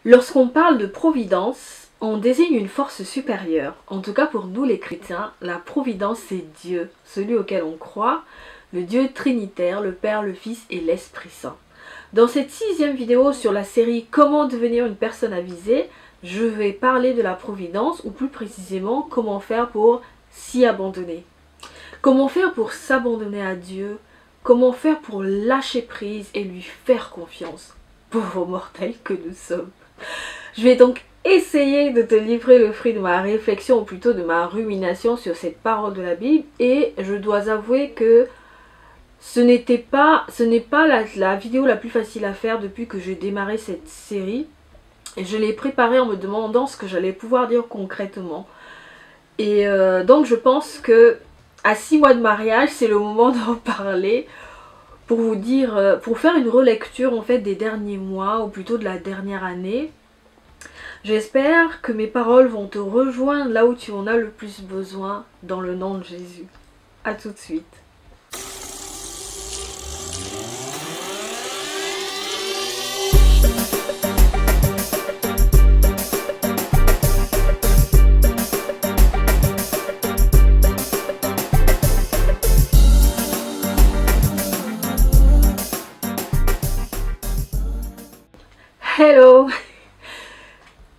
Lorsqu'on parle de providence, on désigne une force supérieure. En tout cas pour nous les chrétiens, la providence c'est Dieu, celui auquel on croit, le Dieu trinitaire, le Père, le Fils et l'Esprit Saint. Dans cette 6e vidéo sur la série Comment devenir une personne avisée, je vais parler de la providence ou plus précisément comment faire pour s'y abandonner. Comment faire pour s'abandonner à Dieu, comment faire pour lâcher prise et lui faire confiance. Pauvres mortels que nous sommes. Je vais donc essayer de te livrer le fruit de ma réflexion, ou plutôt de ma rumination sur cette parole de la Bible. Et je dois avouer que ce n'est pas la vidéo la plus facile à faire depuis que j'ai démarré cette série. Et je l'ai préparée en me demandant ce que j'allais pouvoir dire concrètement. Et donc je pense que à 6 mois de mariage, c'est le moment d'en parler. Pour vous dire, pour faire une relecture en fait des derniers mois, ou plutôt de la dernière année. J'espère que mes paroles vont te rejoindre là où tu en as le plus besoin, dans le nom de Jésus. A tout de suite. Hello!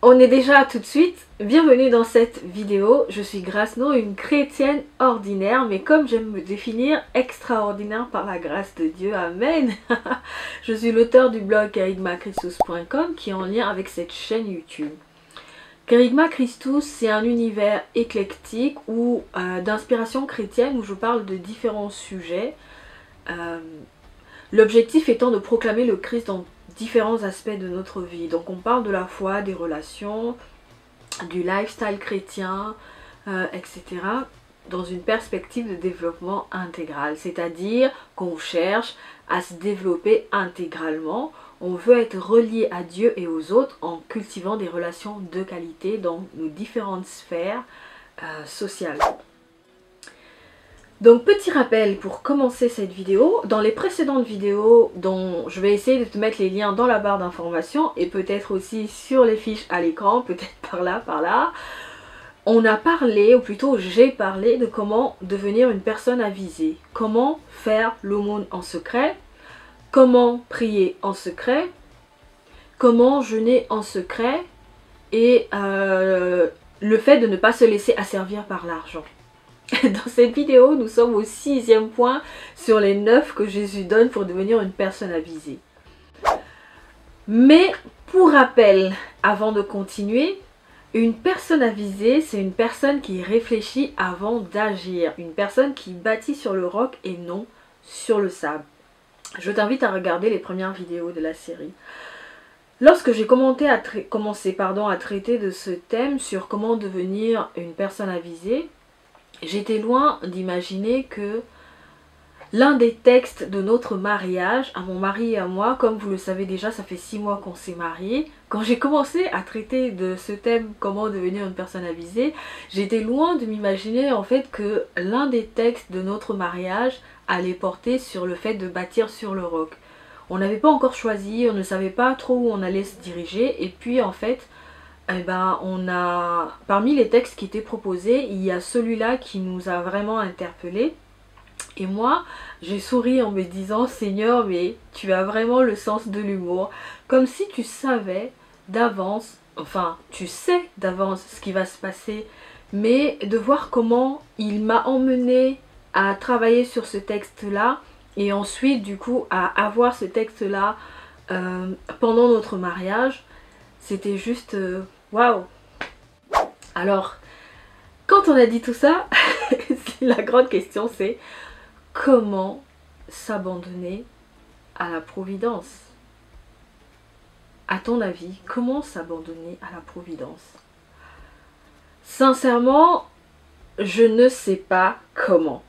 On est déjà tout de suite. Bienvenue dans cette vidéo. Je suis Graceno, une chrétienne ordinaire, mais comme j'aime me définir, extraordinaire par la grâce de Dieu. Amen! Je suis l'auteur du blog kerygmachristous.com qui est en lien avec cette chaîne YouTube. Kerygma Christus, c'est un univers éclectique ou d'inspiration chrétienne où je parle de différents sujets. L'objectif étant de proclamer le Christ dans différents aspects de notre vie. Donc on parle de la foi, des relations, du lifestyle chrétien, etc. dans une perspective de développement intégral. C'est-à-dire qu'on cherche à se développer intégralement. On veut être relié à Dieu et aux autres en cultivant des relations de qualité dans nos différentes sphères sociales. Donc petit rappel pour commencer cette vidéo, dans les précédentes vidéos dont je vais essayer de te mettre les liens dans la barre d'informations et peut-être aussi sur les fiches à l'écran, peut-être par là, on a parlé, ou plutôt j'ai parlé de comment devenir une personne avisée, comment faire l'aumône en secret, comment prier en secret, comment jeûner en secret et le fait de ne pas se laisser asservir par l'argent. Dans cette vidéo, nous sommes au 6e point sur les 9 que Jésus donne pour devenir une personne avisée. Mais pour rappel, avant de continuer, une personne avisée, c'est une personne qui réfléchit avant d'agir. Une personne qui bâtit sur le roc et non sur le sable. Je t'invite à regarder les premières vidéos de la série. Lorsque j'ai commencé à traiter de ce thème sur comment devenir une personne avisée, j'étais loin d'imaginer que l'un des textes de notre mariage, à mon mari et à moi, comme vous le savez déjà, ça fait 6 mois qu'on s'est mariés. Quand j'ai commencé à traiter de ce thème, comment devenir une personne avisée, j'étais loin de m'imaginer en fait que l'un des textes de notre mariage allait porter sur le fait de bâtir sur le roc. On n'avait pas encore choisi, on ne savait pas trop où on allait se diriger et puis en fait, parmi les textes qui étaient proposés, il y a celui-là qui nous a vraiment interpellés. Et moi, j'ai souri en me disant, Seigneur, mais tu as vraiment le sens de l'humour. Comme si tu savais d'avance, enfin, tu sais d'avance ce qui va se passer, mais de voir comment il m'a emmené à travailler sur ce texte-là, et ensuite, du coup, à avoir ce texte-là pendant notre mariage, c'était juste... waouh! Alors, quand on a dit tout ça, la grande question c'est comment s'abandonner à la providence? À ton avis, comment s'abandonner à la providence? Sincèrement, je ne sais pas comment.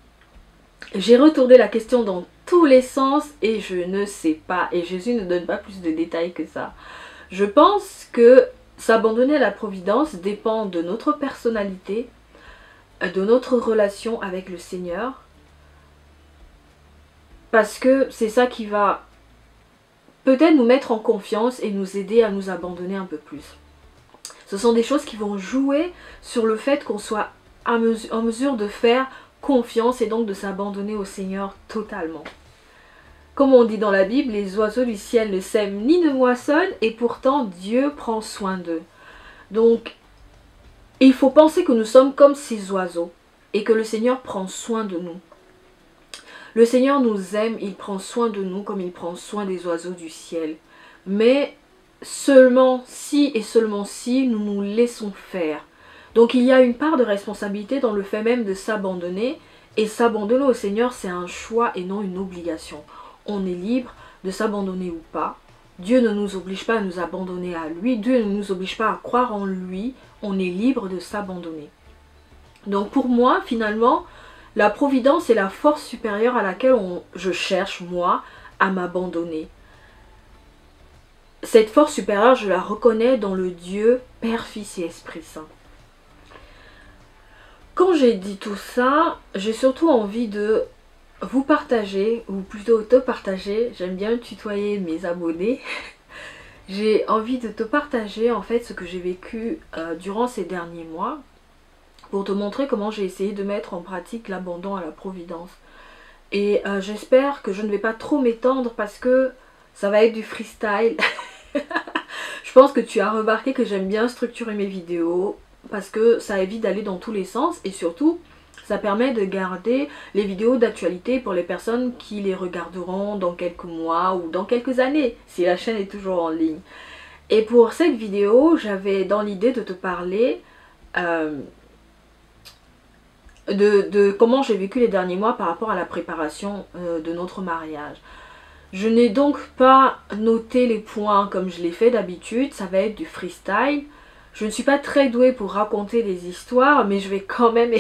J'ai retourné la question dans tous les sens et je ne sais pas. Et Jésus ne donne pas plus de détails que ça. Je pense que s'abandonner à la providence dépend de notre personnalité, de notre relation avec le Seigneur. Parce que c'est ça qui va peut-être nous mettre en confiance et nous aider à nous abandonner un peu plus. Ce sont des choses qui vont jouer sur le fait qu'on soit en mesure de faire confiance et donc de s'abandonner au Seigneur totalement. Comme on dit dans la Bible, les oiseaux du ciel ne sèment ni ne moissonnent et pourtant Dieu prend soin d'eux. Donc, il faut penser que nous sommes comme ces oiseaux et que le Seigneur prend soin de nous. Le Seigneur nous aime, il prend soin de nous comme il prend soin des oiseaux du ciel. Mais seulement si et seulement si nous nous laissons faire. Donc il y a une part de responsabilité dans le fait même de s'abandonner. Et s'abandonner au Seigneur, c'est un choix et non une obligation. On est libre de s'abandonner ou pas. Dieu ne nous oblige pas à nous abandonner à lui. Dieu ne nous oblige pas à croire en lui. On est libre de s'abandonner. Donc pour moi, finalement, la providence est la force supérieure à laquelle je cherche, moi, à m'abandonner. Cette force supérieure, je la reconnais dans le Dieu Père, Fils et Esprit Saint. Quand j'ai dit tout ça, j'ai surtout envie de vous partager, ou plutôt te partager, j'aime bien tutoyer mes abonnés, j'ai envie de te partager en fait ce que j'ai vécu durant ces derniers mois, pour te montrer comment j'ai essayé de mettre en pratique l'abandon à la providence. Et j'espère que je ne vais pas trop m'étendre parce que ça va être du freestyle. Je pense que tu as remarqué que j'aime bien structurer mes vidéos parce que ça évite d'aller dans tous les sens et surtout ça permet de garder les vidéos d'actualité pour les personnes qui les regarderont dans quelques mois ou dans quelques années si la chaîne est toujours en ligne. Et pour cette vidéo, j'avais dans l'idée de te parler de comment j'ai vécu les derniers mois par rapport à la préparation de notre mariage. Je n'ai donc pas noté les points comme je l'ai fait d'habitude, ça va être du freestyle. Je ne suis pas très douée pour raconter des histoires, mais je vais quand même,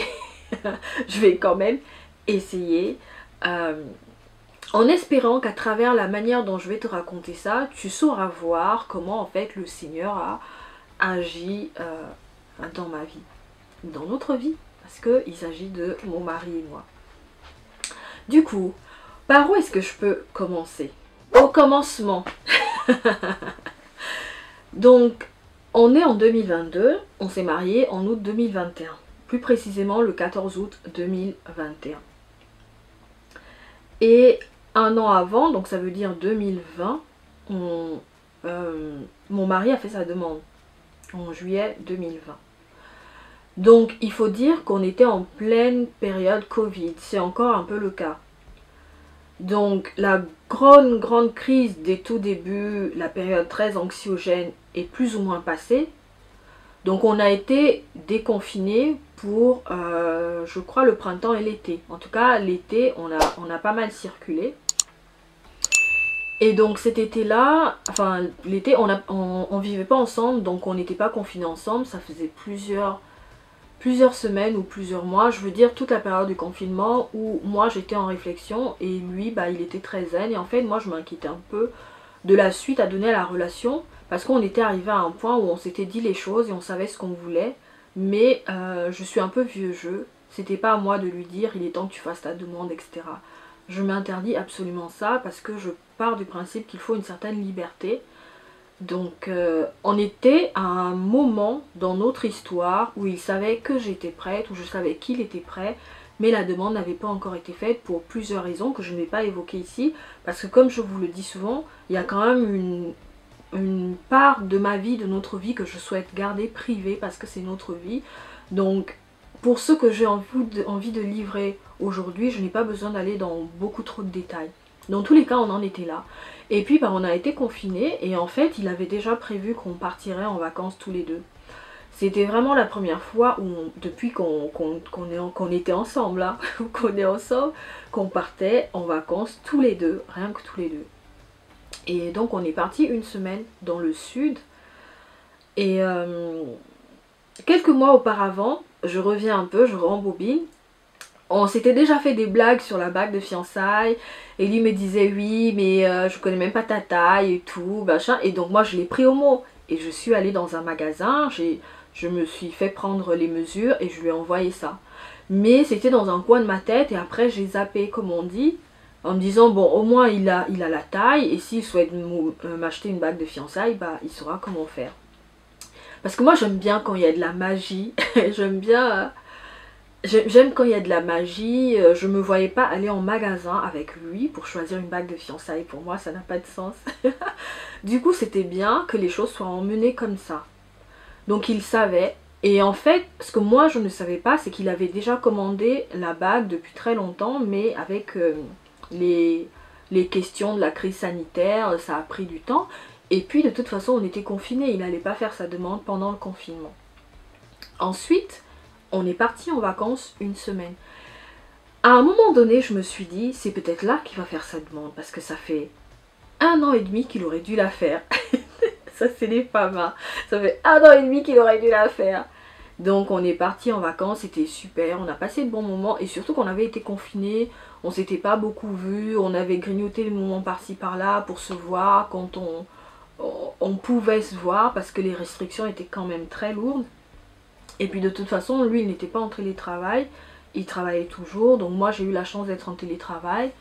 essayer. En espérant qu'à travers la manière dont je vais te raconter ça, tu sauras voir comment en fait le Seigneur a agi dans ma vie, dans notre vie. Parce qu'il s'agit de mon mari et moi. Du coup, par où est-ce que je peux commencer? Au commencement. Donc, on est en 2022, on s'est marié en août 2021. Plus précisément le 14 août 2021. Et un an avant, donc ça veut dire 2020, mon mari a fait sa demande. En juillet 2020. Donc il faut dire qu'on était en pleine période Covid, c'est encore un peu le cas. Donc la grande crise des tout débuts, la période très anxiogène est plus ou moins passée. Donc on a été déconfinés pour, je crois, le printemps et l'été. En tout cas l'été on a pas mal circulé. Et donc cet été-là, enfin l'été on vivait pas ensemble, donc on n'était pas confinés ensemble, ça faisait plusieurs semaines ou plusieurs mois, je veux dire toute la période du confinement où moi j'étais en réflexion et lui bah il était très zen et en fait moi je m'inquiétais un peu de la suite à donner à la relation parce qu'on était arrivé à un point où on s'était dit les choses et on savait ce qu'on voulait mais je suis un peu vieux jeu, c'était pas à moi de lui dire il est temps que tu fasses ta demande etc. Je m'interdis absolument ça parce que je pars du principe qu'il faut une certaine liberté. Donc on était à un moment dans notre histoire où il savait que j'étais prête, où je savais qu'il était prêt, mais la demande n'avait pas encore été faite pour plusieurs raisons que je ne vais pas évoquer ici, parce que comme je vous le dis souvent, il y a quand même une part de ma vie, de notre vie que je souhaite garder privée parce que c'est notre vie. Donc pour ce que j'ai envie de livrer aujourd'hui, je n'ai pas besoin d'aller dans beaucoup trop de détails. Dans tous les cas, on en était là. Et puis, bah, on a été confinés et en fait, il avait déjà prévu qu'on partirait en vacances tous les deux. C'était vraiment la première fois où, depuis qu'on était ensemble, là, qu'on est ensemble, qu'on partait en vacances tous les deux, rien que tous les deux. Et donc, on est parti une semaine dans le sud. Et quelques mois auparavant, je reviens un peu, je rembobine. On s'était déjà fait des blagues sur la bague de fiançailles et lui me disait oui mais je connais même pas ta taille et tout machin, et donc moi je l'ai pris au mot et je suis allée dans un magasin, je me suis fait prendre les mesures et je lui ai envoyé ça, mais c'était dans un coin de ma tête et après j'ai zappé comme on dit, en me disant bon au moins il a la taille et s'il souhaite m'acheter une bague de fiançailles, bah il saura comment faire. Parce que moi j'aime bien quand il y a de la magie, j'aime bien, j'aime quand il y a de la magie, je me voyais pas aller en magasin avec lui pour choisir une bague de fiançailles, pour moi ça n'a pas de sens. Du coup c'était bien que les choses soient emmenées comme ça. Donc il savait, et en fait ce que moi je ne savais pas c'est qu'il avait déjà commandé la bague depuis très longtemps, mais avec les questions de la crise sanitaire, ça a pris du temps. Et puis de toute façon on était confinés, il n'allait pas faire sa demande pendant le confinement. Ensuite, on est parti en vacances une semaine. À un moment donné, je me suis dit, c'est peut-être là qu'il va faire sa demande, parce que ça fait 1 an et demi qu'il aurait dû la faire. Ça c'est les femmes, hein. Ça fait 1 an et demi qu'il aurait dû la faire. Donc on est parti en vacances, c'était super, on a passé de bons moments, et surtout qu'on avait été confinés, on s'était pas beaucoup vus, on avait grignoté les moments par-ci par-là pour se voir quand on pouvait se voir, parce que les restrictions étaient quand même très lourdes. Et puis de toute façon, lui il n'était pas en télétravail, il travaillait toujours, donc moi j'ai eu la chance d'être en télétravail,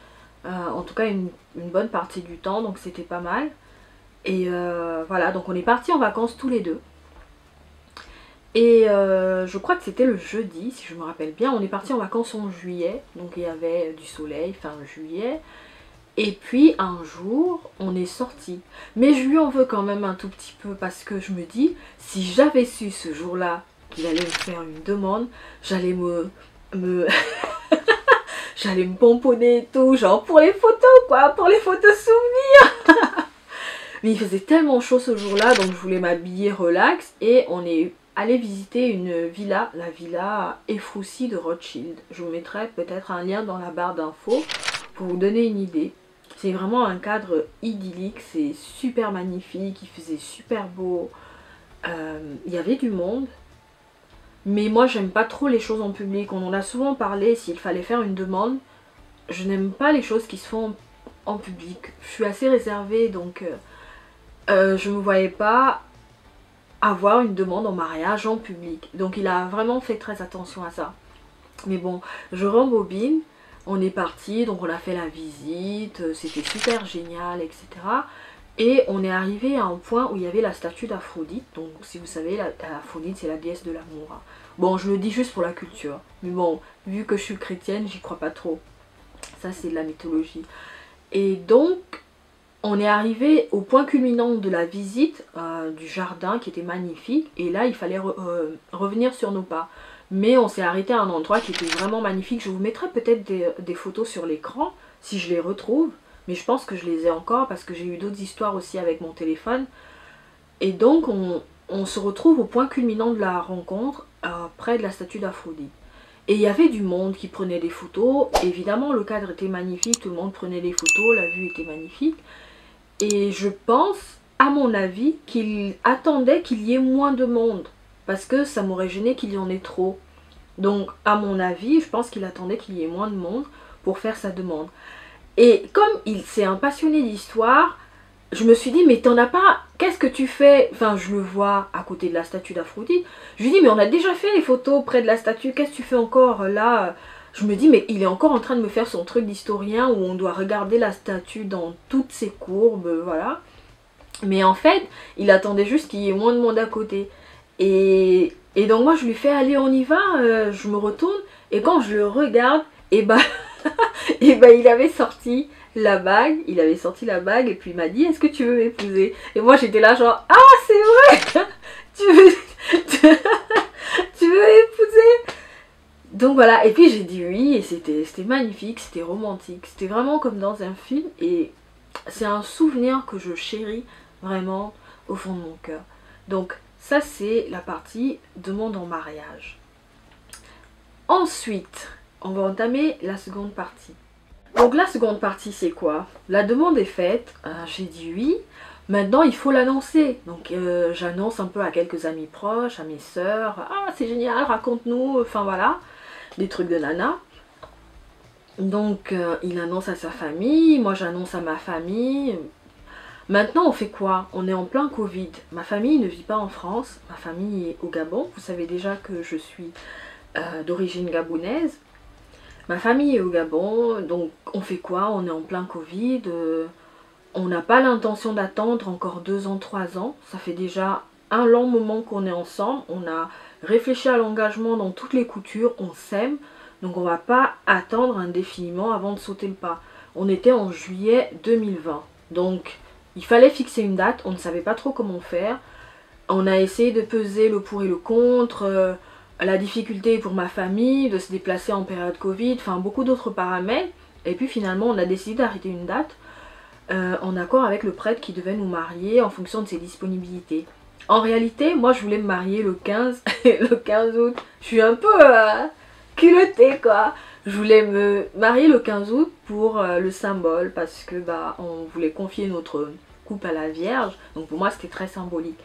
en tout cas une bonne partie du temps, donc c'était pas mal. Et voilà, donc on est partis en vacances tous les deux. Et je crois que c'était le jeudi, si je me rappelle bien, on est partis en vacances en juillet, donc il y avait du soleil, fin juillet. Et puis un jour, on est sorti. Mais je lui en veux quand même un tout petit peu parce que je me dis, si j'avais su ce jour-là qu'il allait me faire une demande, j'allais j'allais me pomponner et tout, genre pour les photos quoi, pour les photos souvenirs. Mais il faisait tellement chaud ce jour-là, donc je voulais m'habiller relax et on est allé visiter une villa, la villa Efroussi de Rothschild. Je vous mettrai peut-être un lien dans la barre d'infos pour vous donner une idée. C'est vraiment un cadre idyllique, c'est super magnifique, il faisait super beau, il y avait du monde. Mais moi j'aime pas trop les choses en public, on en a souvent parlé, s'il fallait faire une demande, je n'aime pas les choses qui se font en public. Je suis assez réservée donc je me voyais pas avoir une demande en mariage en public. Donc il a vraiment fait très attention à ça. Mais bon, je rembobine. On est parti, donc on a fait la visite, c'était super génial, etc. Et on est arrivé à un point où il y avait la statue d'Aphrodite. Donc si vous savez, Aphrodite c'est la déesse de l'amour. Bon, je le dis juste pour la culture. Mais bon, vu que je suis chrétienne, j'y crois pas trop. Ça c'est de la mythologie. Et donc, on est arrivé au point culminant de la visite du jardin qui était magnifique. Et là, il fallait revenir sur nos pas. Mais on s'est arrêté à un endroit qui était vraiment magnifique. Je vous mettrai peut-être des photos sur l'écran si je les retrouve. Mais je pense que je les ai encore parce que j'ai eu d'autres histoires aussi avec mon téléphone. Et donc on se retrouve au point culminant de la rencontre près de la statue d'Aphrodite. Et il y avait du monde qui prenait des photos. Évidemment le cadre était magnifique, tout le monde prenait des photos, la vue était magnifique. Et je pense, à mon avis, qu'il attendait qu'il y ait moins de monde. Parce que ça m'aurait gêné qu'il y en ait trop. Donc à mon avis, je pense qu'il attendait qu'il y ait moins de monde pour faire sa demande. Et comme c'est un passionné d'histoire, je me suis dit mais t'en as pas, qu'est-ce que tu fais? Enfin je le vois à côté de la statue d'Aphrodite. Je lui dis mais on a déjà fait les photos près de la statue, qu'est-ce que tu fais encore là? Je me dis mais il est encore en train de me faire son truc d'historien où on doit regarder la statue dans toutes ses courbes, voilà. Mais en fait, il attendait juste qu'il y ait moins de monde à côté. Et donc moi je lui fais allez on y va, je me retourne et quand je le regarde, et bah, il avait sorti la bague, et puis il m'a dit est-ce que tu veux m'épouser? Et moi j'étais là genre ah c'est vrai tu veux m'épouser? Donc voilà, et puis j'ai dit oui et c'était magnifique, c'était romantique, c'était vraiment comme dans un film et c'est un souvenir que je chéris vraiment au fond de mon cœur. Donc ça c'est la partie demande en mariage. Ensuite, on va entamer la seconde partie. Donc la seconde partie c'est quoi? La demande est faite, j'ai dit oui. Maintenant il faut l'annoncer. Donc j'annonce un peu à quelques amis proches, à mes sœurs. Ah c'est génial, raconte-nous, enfin voilà. Des trucs de nana. Donc il annonce à sa famille, moi j'annonce à ma famille. Maintenant on fait quoi? On est en plein Covid. Ma famille ne vit pas en France, ma famille est au Gabon. Vous savez déjà que je suis d'origine gabonaise. Ma famille est au Gabon, donc on fait quoi? On est en plein Covid, on n'a pas l'intention d'attendre encore 2 ans, 3 ans. Ça fait déjà un long moment qu'on est ensemble. On a réfléchi à l'engagement dans toutes les coutures, on s'aime. Donc on va pas attendre indéfiniment avant de sauter le pas. On était en juillet 2020. Donc il fallait fixer une date, on ne savait pas trop comment faire. On a essayé de peser le pour et le contre, la difficulté pour ma famille de se déplacer en période Covid, enfin beaucoup d'autres paramètres. Et puis finalement on a décidé d'arrêter une date en accord avec le prêtre qui devait nous marier en fonction de ses disponibilités. En réalité, moi je voulais me marier le 15, le 15 août. Je suis un peu culottée quoi. Je voulais me marier le 15 août pour le symbole parce que on voulait confier notre couple à la Vierge. Donc pour moi c'était très symbolique.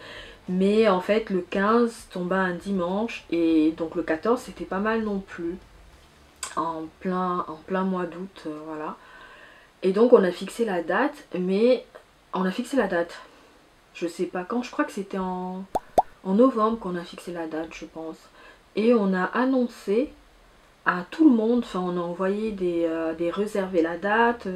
Mais en fait le 15 tombait un dimanche et donc le 14 c'était pas mal non plus. En plein mois d'août, voilà. Et donc on a fixé la date, mais on a fixé la date. Je sais pas quand, je crois que c'était en novembre qu'on a fixé la date, je pense. Et on a annoncé à tout le monde, enfin on a envoyé des réserver la date,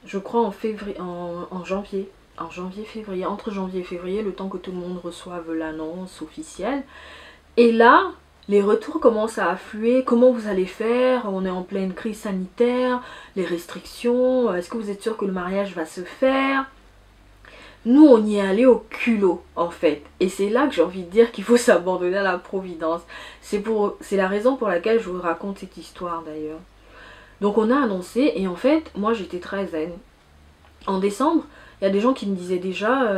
je crois en février, en janvier. En janvier-février, entre janvier et février, le temps que tout le monde reçoive l'annonce officielle. Et là, les retours commencent à affluer. Comment vous allez faire? On est en pleine crise sanitaire, les restrictions, est-ce que vous êtes sûr que le mariage va se faire? Nous, on y est allé au culot, en fait. Et c'est là que j'ai envie de dire qu'il faut s'abandonner à la providence. C'est la raison pour laquelle je vous raconte cette histoire, d'ailleurs. Donc, on a annoncé, et en fait, moi, j'étais très zen. En décembre, il y a des gens qui me disaient déjà...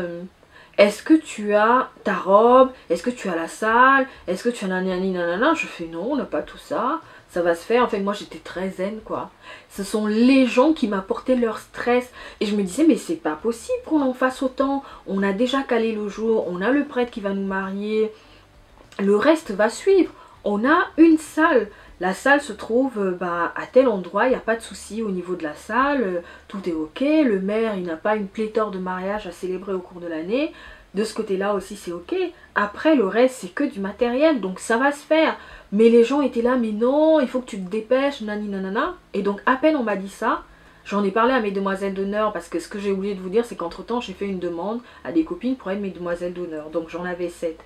est-ce que tu as ta robe? Est-ce que tu as la salle? Est-ce que tu as nanana? Je fais non, on n'a pas tout ça. Ça va se faire. En fait, moi, j'étais très zen, quoi. Ce sont les gens qui m'apportaient leur stress. Et je me disais, mais c'est pas possible qu'on en fasse autant. On a déjà calé le jour. On a le prêtre qui va nous marier. Le reste va suivre. On a une salle. La salle se trouve à tel endroit, il n'y a pas de souci au niveau de la salle, tout est ok, le maire il n'a pas une pléthore de mariages à célébrer au cours de l'année, de ce côté là aussi c'est ok. Après le reste c'est que du matériel, donc ça va se faire. Mais les gens étaient là, mais non, il faut que tu te dépêches, nani nanana. Et donc à peine on m'a dit ça, j'en ai parlé à mes demoiselles d'honneur, parce que ce que j'ai oublié de vous dire c'est qu'entre temps j'ai fait une demande à des copines pour être mes demoiselles d'honneur, donc j'en avais 7.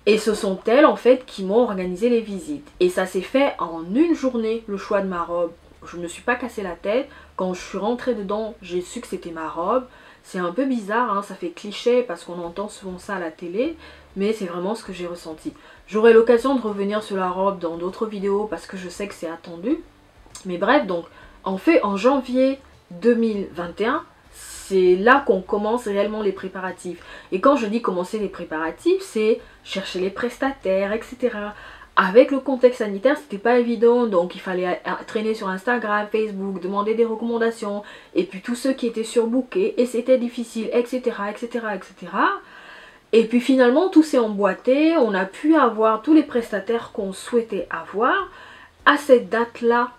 Et ce sont elles en fait qui m'ont organisé les visites. Et ça s'est fait en une journée, le choix de ma robe. Je ne me suis pas cassé la tête. Quand je suis rentrée dedans, j'ai su que c'était ma robe. C'est un peu bizarre, hein, ça fait cliché parce qu'on entend souvent ça à la télé. Mais c'est vraiment ce que j'ai ressenti. J'aurai l'occasion de revenir sur la robe dans d'autres vidéos parce que je sais que c'est attendu. Mais bref, donc en janvier 2021, c'est là qu'on commence réellement les préparatifs. Et quand je dis commencer les préparatifs, c'est chercher les prestataires, etc. Avec le contexte sanitaire, c'était pas évident, donc il fallait traîner sur Instagram, Facebook, demander des recommandations, et puis tous ceux qui étaient surbookés, et c'était difficile, etc., etc., etc. Et puis finalement, tout s'est emboîté, on a pu avoir tous les prestataires qu'on souhaitait avoir à cette date-là.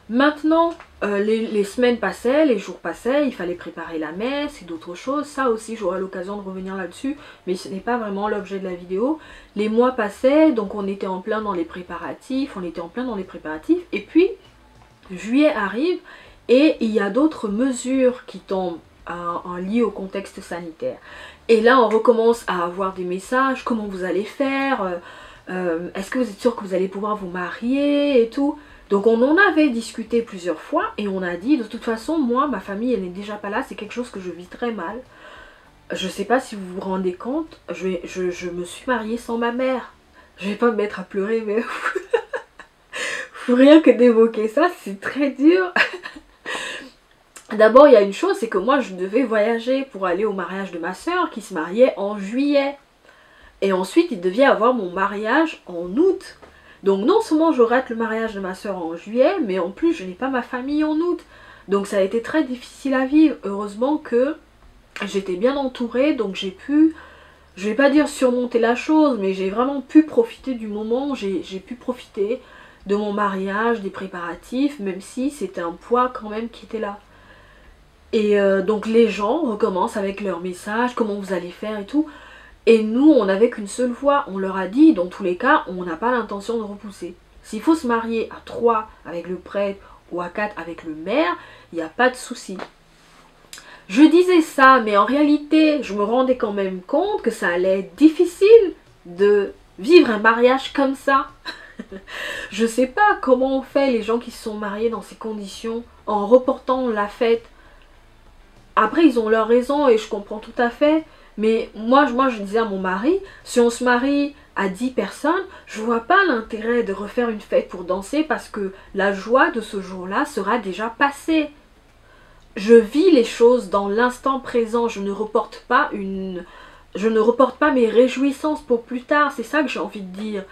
Maintenant, les semaines passaient, les jours passaient, il fallait préparer la messe et d'autres choses. Ça aussi, j'aurai l'occasion de revenir là-dessus, mais ce n'est pas vraiment l'objet de la vidéo. Les mois passaient, donc on était en plein dans les préparatifs, et puis juillet arrive et il y a d'autres mesures qui tombent en liées au contexte sanitaire. Et là, on recommence à avoir des messages, comment vous allez faire, est-ce que vous êtes sûr que vous allez pouvoir vous marier et tout. Donc on en avait discuté plusieurs fois et on a dit de toute façon moi ma famille elle n'est déjà pas là, c'est quelque chose que je vis très mal. Je sais pas si vous vous rendez compte, je me suis mariée sans ma mère. Je vais pas me mettre à pleurer mais rien que d'évoquer ça c'est très dur. D'abord il y a une chose, c'est que moi je devais voyager pour aller au mariage de ma soeur qui se mariait en juillet. Et ensuite il devait avoir mon mariage en août. Donc non seulement je rate le mariage de ma soeur en juillet, mais en plus je n'ai pas ma famille en août. Donc ça a été très difficile à vivre. Heureusement que j'étais bien entourée, donc j'ai pu, je vais pas dire surmonter la chose, mais j'ai vraiment pu profiter du moment, j'ai pu profiter de mon mariage, des préparatifs, même si c'était un poids quand même qui était là. Et donc les gens recommencent avec leurs messages, comment vous allez faire et tout. Et nous, on n'avait qu'une seule voix. On leur a dit, dans tous les cas, on n'a pas l'intention de repousser. S'il faut se marier à 3 avec le prêtre ou à 4 avec le maire, il n'y a pas de souci. Je disais ça, mais en réalité, je me rendais quand même compte que ça allait être difficile de vivre un mariage comme ça. Je sais pas comment on fait les gens qui se sont mariés dans ces conditions en reportant la fête. Après, ils ont leur raison et je comprends tout à fait. Mais moi, je disais à mon mari, si on se marie à 10 personnes, je vois pas l'intérêt de refaire une fête pour danser parce que la joie de ce jour-là sera déjà passée. Je vis les choses dans l'instant présent, je ne reporte pas mes réjouissances pour plus tard, c'est ça que j'ai envie de dire.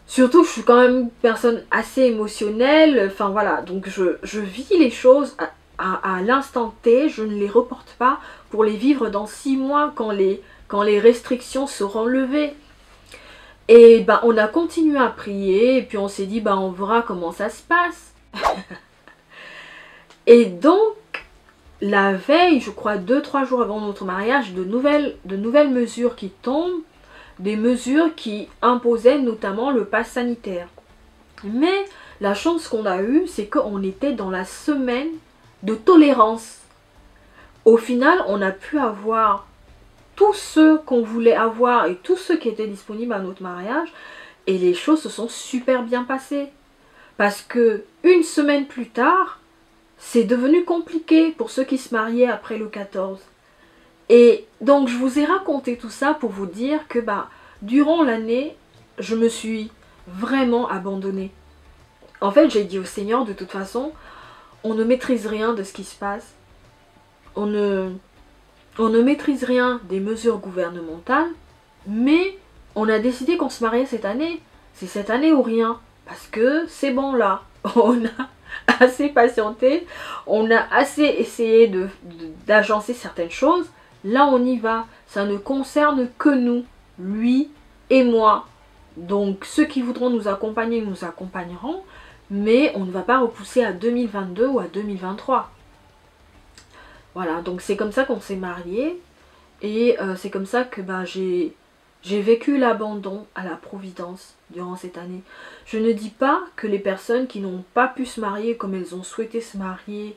Surtout que je suis quand même une personne assez émotionnelle, enfin voilà, donc je vis les choses à l'instant T, je ne les reporte pas pour les vivre dans 6 mois quand les restrictions seront levées. Et ben on a continué à prier et puis on s'est dit ben on verra comment ça se passe. Et donc la veille, je crois 2-3 jours avant notre mariage, de nouvelles mesures qui tombent, des mesures qui imposaient notamment le pass sanitaire. Mais la chance qu'on a eue, c'est qu'on était dans la semaine de tolérance. Au final, on a pu avoir tous ceux qu'on voulait avoir et tous ceux qui étaient disponibles à notre mariage et les choses se sont super bien passées. Parce que une semaine plus tard, c'est devenu compliqué pour ceux qui se mariaient après le 14. Et donc je vous ai raconté tout ça pour vous dire que durant l'année, je me suis vraiment abandonnée. En fait, j'ai dit au Seigneur, de toute façon, on ne maîtrise rien de ce qui se passe. On ne maîtrise rien des mesures gouvernementales, mais on a décidé qu'on se mariait cette année. C'est cette année ou rien. Parce que c'est bon là. On a assez patienté, on a assez essayé d'agencer certaines choses. Là on y va, ça ne concerne que nous, lui et moi. Donc ceux qui voudront nous accompagner nous accompagneront, mais on ne va pas repousser à 2022 ou à 2023. Voilà, donc c'est comme ça qu'on s'est mariés et c'est comme ça que j'ai vécu l'abandon à la Providence durant cette année. Je ne dis pas que les personnes qui n'ont pas pu se marier comme elles ont souhaité se marier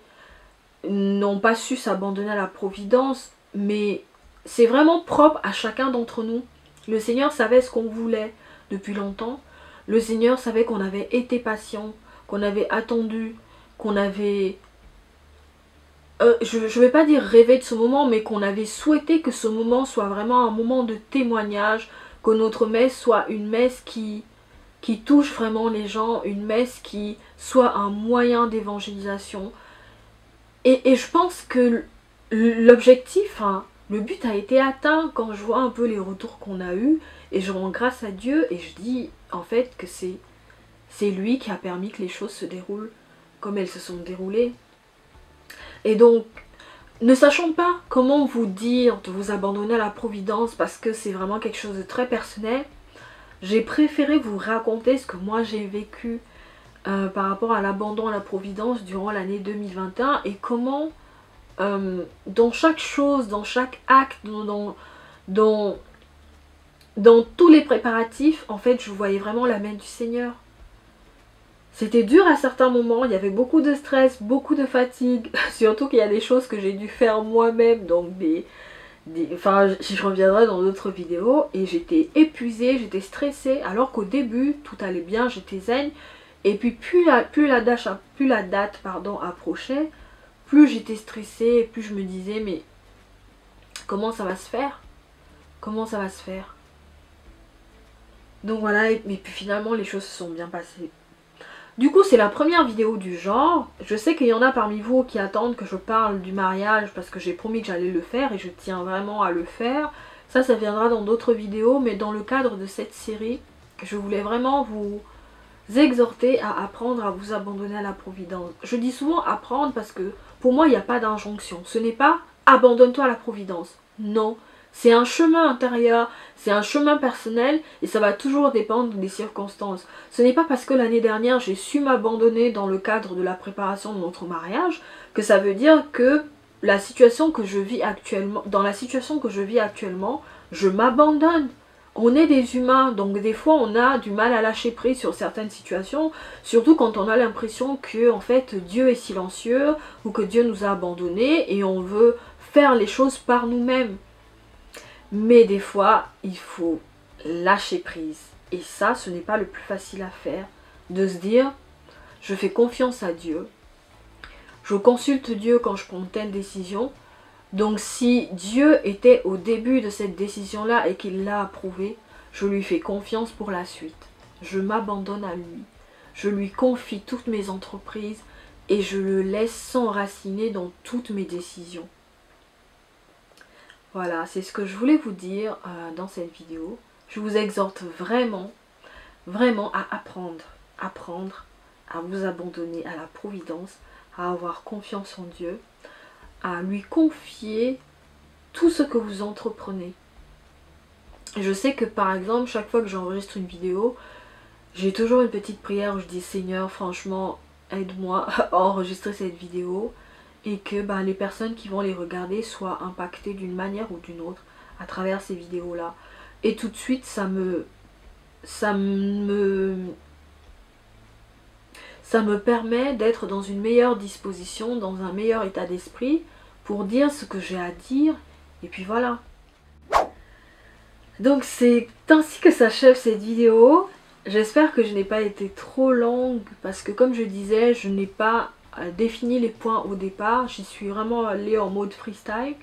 n'ont pas su s'abandonner à la Providence, mais c'est vraiment propre à chacun d'entre nous. Le Seigneur savait ce qu'on voulait depuis longtemps. Le Seigneur savait qu'on avait été patient, qu'on avait attendu, qu'on avait... je ne vais pas dire rêver de ce moment, mais qu'on avait souhaité que ce moment soit vraiment un moment de témoignage, que notre messe soit une messe qui touche vraiment les gens, une messe qui soit un moyen d'évangélisation. Et je pense que l'objectif, le but a été atteint quand je vois un peu les retours qu'on a eus, et je rends grâce à Dieu, et je dis en fait que c'est lui qui a permis que les choses se déroulent comme elles se sont déroulées. Et donc, ne sachant pas comment vous dire de vous abandonner à la Providence parce que c'est vraiment quelque chose de très personnel, j'ai préféré vous raconter ce que moi j'ai vécu par rapport à l'abandon à la Providence durant l'année 2021 et comment dans chaque chose, dans chaque acte, dans tous les préparatifs, en fait je voyais vraiment la main du Seigneur. C'était dur à certains moments, il y avait beaucoup de stress, beaucoup de fatigue, surtout qu'il y a des choses que j'ai dû faire moi-même, donc enfin je reviendrai dans d'autres vidéos, et j'étais épuisée, j'étais stressée, alors qu'au début tout allait bien, j'étais zen, et puis plus la date approchait, plus j'étais stressée, et plus je me disais mais comment ça va se faire? Comment ça va se faire? Donc voilà, et puis finalement les choses se sont bien passées. Du coup, c'est la première vidéo du genre. Je sais qu'il y en a parmi vous qui attendent que je parle du mariage parce que j'ai promis que j'allais le faire et je tiens vraiment à le faire. Ça viendra dans d'autres vidéos, mais dans le cadre de cette série, je voulais vraiment vous exhorter à apprendre à vous abandonner à la Providence. Je dis souvent apprendre parce que pour moi, il n'y a pas d'injonction. Ce n'est pas abandonne-toi à la Providence. Non. C'est un chemin intérieur, c'est un chemin personnel et ça va toujours dépendre des circonstances. Ce n'est pas parce que l'année dernière j'ai su m'abandonner dans le cadre de la préparation de notre mariage que ça veut dire que dans la situation que je vis actuellement, je m'abandonne. On est des humains, donc des fois on a du mal à lâcher prise sur certaines situations, surtout quand on a l'impression que en fait Dieu est silencieux ou que Dieu nous a abandonnés et on veut faire les choses par nous-mêmes. Mais des fois, il faut lâcher prise. Et ça, ce n'est pas le plus facile à faire. De se dire, je fais confiance à Dieu. Je consulte Dieu quand je prends telle décision. Donc si Dieu était au début de cette décision-là et qu'il l'a approuvée, je lui fais confiance pour la suite. Je m'abandonne à lui. Je lui confie toutes mes entreprises et je le laisse s'enraciner dans toutes mes décisions. Voilà, c'est ce que je voulais vous dire dans cette vidéo. Je vous exhorte vraiment, vraiment à apprendre à vous abandonner à la providence, à avoir confiance en Dieu, à lui confier tout ce que vous entreprenez. Je sais que par exemple, chaque fois que j'enregistre une vidéo, j'ai toujours une petite prière où je dis Seigneur, franchement, aide-moi à enregistrer cette vidéo et que les personnes qui vont les regarder soient impactées d'une manière ou d'une autre à travers ces vidéos-là. Et tout de suite, ça me permet d'être dans une meilleure disposition, dans un meilleur état d'esprit pour dire ce que j'ai à dire, et puis voilà. Donc c'est ainsi que s'achève cette vidéo. J'espère que je n'ai pas été trop longue, parce que comme je disais, je n'ai pas défini les points au départ. J'y suis vraiment allée en mode freestyle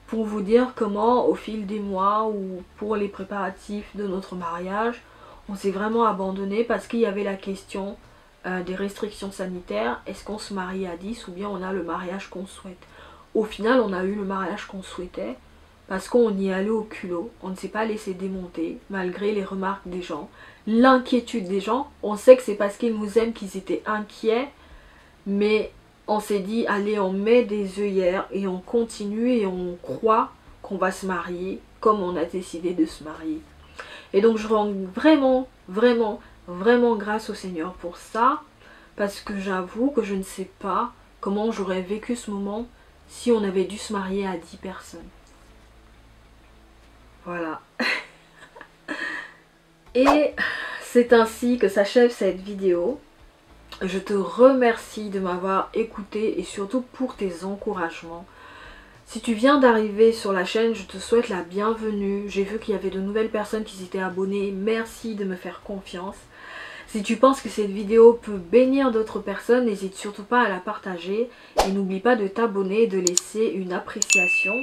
pour vous dire comment au fil des mois ou pour les préparatifs de notre mariage, on s'est vraiment abandonné parce qu'il y avait la question des restrictions sanitaires. Est-ce qu'on se marie à 10 ou bien on a le mariage qu'on souhaite? Au final, on a eu le mariage qu'on souhaitait parce qu'on y est allé au culot. On ne s'est pas laissé démonter malgré les remarques des gens, l'inquiétude des gens. On sait que c'est parce qu'ils nous aiment qu'ils étaient inquiets, mais on s'est dit, allez, on met des œillères et on continue et on croit qu'on va se marier comme on a décidé de se marier. Et donc je rends vraiment, vraiment, vraiment grâce au Seigneur pour ça, parce que j'avoue que je ne sais pas comment j'aurais vécu ce moment si on avait dû se marier à 10 personnes. Voilà. Et c'est ainsi que s'achève cette vidéo. Je te remercie de m'avoir écouté et surtout pour tes encouragements. Si tu viens d'arriver sur la chaîne, je te souhaite la bienvenue. J'ai vu qu'il y avait de nouvelles personnes qui s'étaient abonnées. Merci de me faire confiance. Si tu penses que cette vidéo peut bénir d'autres personnes, n'hésite surtout pas à la partager. Et n'oublie pas de t'abonner et de laisser une appréciation.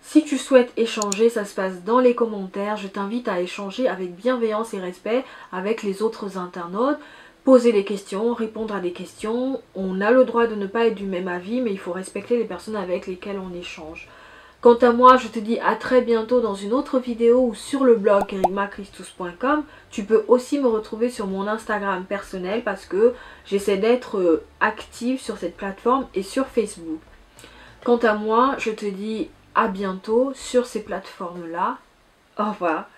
Si tu souhaites échanger, ça se passe dans les commentaires. Je t'invite à échanger avec bienveillance et respect avec les autres internautes. Poser des questions, répondre à des questions. On a le droit de ne pas être du même avis, mais il faut respecter les personnes avec lesquelles on échange. Quant à moi, je te dis à très bientôt dans une autre vidéo ou sur le blog kerygmachristus.com. Tu peux aussi me retrouver sur mon Instagram personnel parce que j'essaie d'être active sur cette plateforme et sur Facebook. Quant à moi, je te dis à bientôt sur ces plateformes-là. Au revoir.